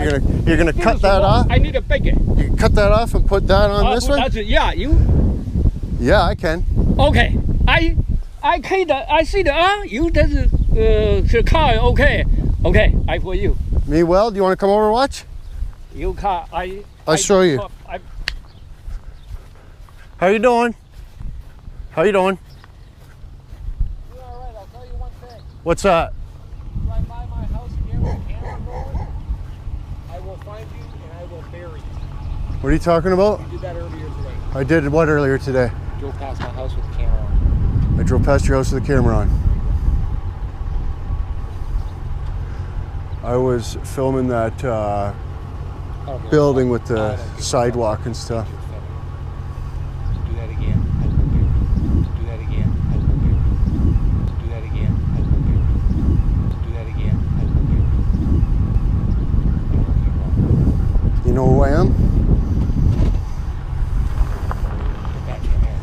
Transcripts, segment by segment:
You're gonna cut that off? I need a bigger. You can cut that off and put that on this one? Yeah, you. Yeah, I can. Okay, I see the you does the car okay. Okay, I for you. Me well? Do you want to come over and watch? You car I'll show you. How you doing? How you doing? You're all right. I'll tell you one thing. What's that? Drive by my house again with the camera going, I will find you and I will bury you. What are you talking about? You did that earlier today. I did what earlier today? Drove past my house with the camera on. I drove past your house with the camera on. I was filming that building with the sidewalk and stuff. Do that again. I will bury you. Do that again. I will bury you. Do that again. I will bury you. Do that again. I will bury you. You know who I am? That's your hand.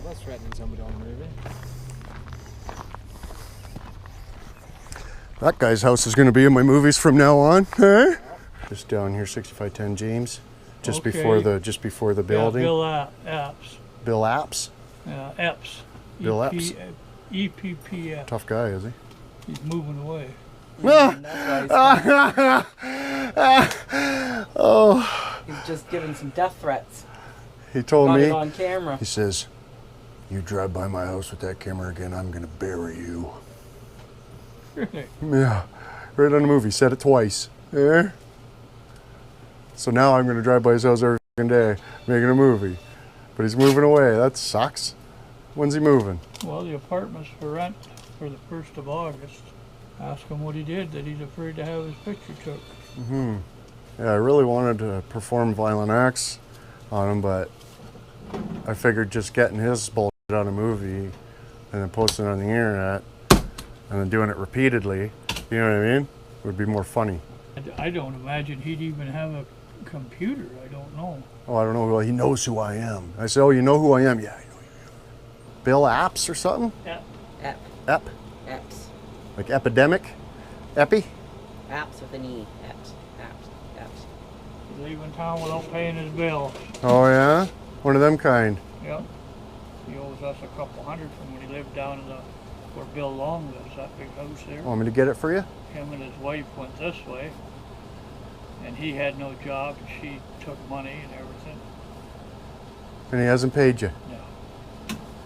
That's threatening somebody on the movie. That guy's house is going to be in my movies from now on. Huh? Just down here, 6510 James, just before the building. Yeah, Bill Apps. Bill Apps. Yeah, Epps. Bill Apps. EPPF. Tough guy, is he? He's moving away. Oh. He's just giving some death threats. He told Got me. it on camera. He says, "You drive by my house with that camera again, I'm going to bury you." Really? Yeah, right on the movie. Said it twice. Yeah. So now I'm going to drive by his house every fucking day, making a movie. But he's moving away. That sucks. When's he moving? Well, the apartment's for rent for the 1st of August. Ask him what he did, that he's afraid to have his picture took. Mm-hmm. Yeah, I really wanted to perform violent acts on him, but I figured just getting his bullshit on a movie and then posting it on the internet and then doing it repeatedly, you know what I mean, would be more funny. I don't imagine he'd even have a computer. I don't know. Oh, I don't know. Well, he knows who I am. I said, "Oh, you know who I am?" "Yeah, I know you. Bill Apps or something?" Yeah. Ep? Apps. Like epidemic? Epi? Apps with an E. Apps. Apps. He's leaving town without paying his bill. Oh, yeah? One of them kind. Yep. He owes us a couple hundred from when he lived down in where Bill Long lives, that big house there. Want me to get it for you? Him and his wife went this way, and he had no job, and she took money and everything. And he hasn't paid you? No.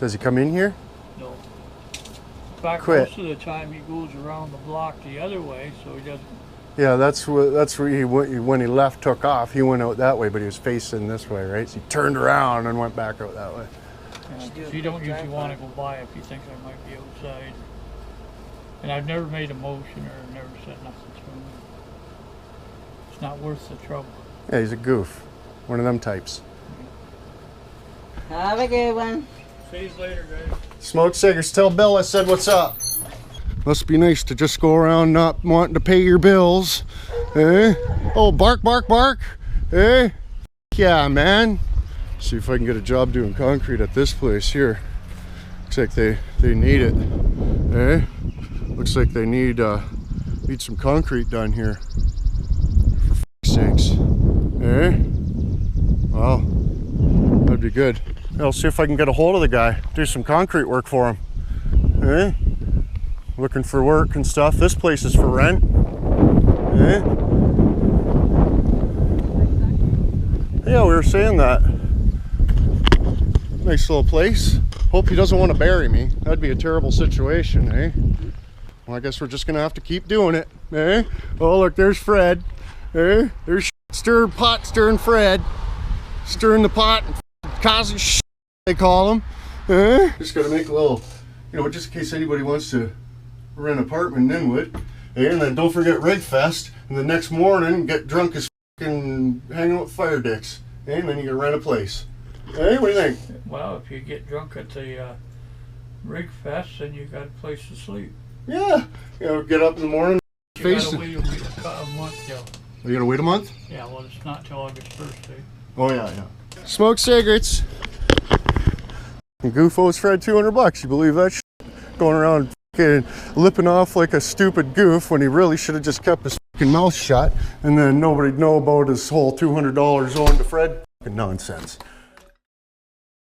Does he come in here? No. In fact, most of the time he goes around the block the other way, so he doesn't. Yeah, that's where he went, when he left, took off. He went out that way, but he was facing this way, right? So he turned around and went back out that way. Yeah, he don't usually want to go by if he thinks I might be outside. And I've never made a motion or never said nothing to him. It's not worth the trouble. Yeah, he's a goof. One of them types. Have a good one. See you later, guys. Smoke cigarettes. Tell Bill I said what's up. Must be nice to just go around not wanting to pay your bills. Eh? Oh, bark, bark, bark. Eh? Yeah, man. See if I can get a job doing concrete at this place here. Looks like they need it. Eh? Looks like they need some concrete done here. For f***ing sakes. Eh? Well, that'd be good. I'll see if I can get a hold of the guy. Do some concrete work for him. Eh? Looking for work and stuff. This place is for rent. Eh? Yeah, we were saying that. Nice little place. Hope he doesn't want to bury me. That'd be a terrible situation, eh? Well, I guess we're just gonna have to keep doing it, eh? Oh, look, there's Fred. Eh? There's stirring Fred. Stirring the pot and causing shit, they call him. Eh? Just gotta make a little, you know, just in case anybody wants to rent an apartment in Inwood. Eh? And then don't forget Rig Fest. And the next morning, get drunk as f***ing hanging out with fire dicks. Eh? And then you can rent a place. Hey, what do you think? Well, if you get drunk at the Rig Fest, then you got a place to sleep. Yeah. You know, get up in the morning. You gotta wait a month, Joe. You gotta wait a month? Yeah, well, it's not till August 1st, eh? Oh yeah, yeah. Smoke cigarettes. And Goofo's Fred $200. You believe that shit? Going around fucking lipping off like a stupid goof when he really should have just kept his fucking mouth shut, and then nobody'd know about his whole $200 owing to Fred. Fucking nonsense.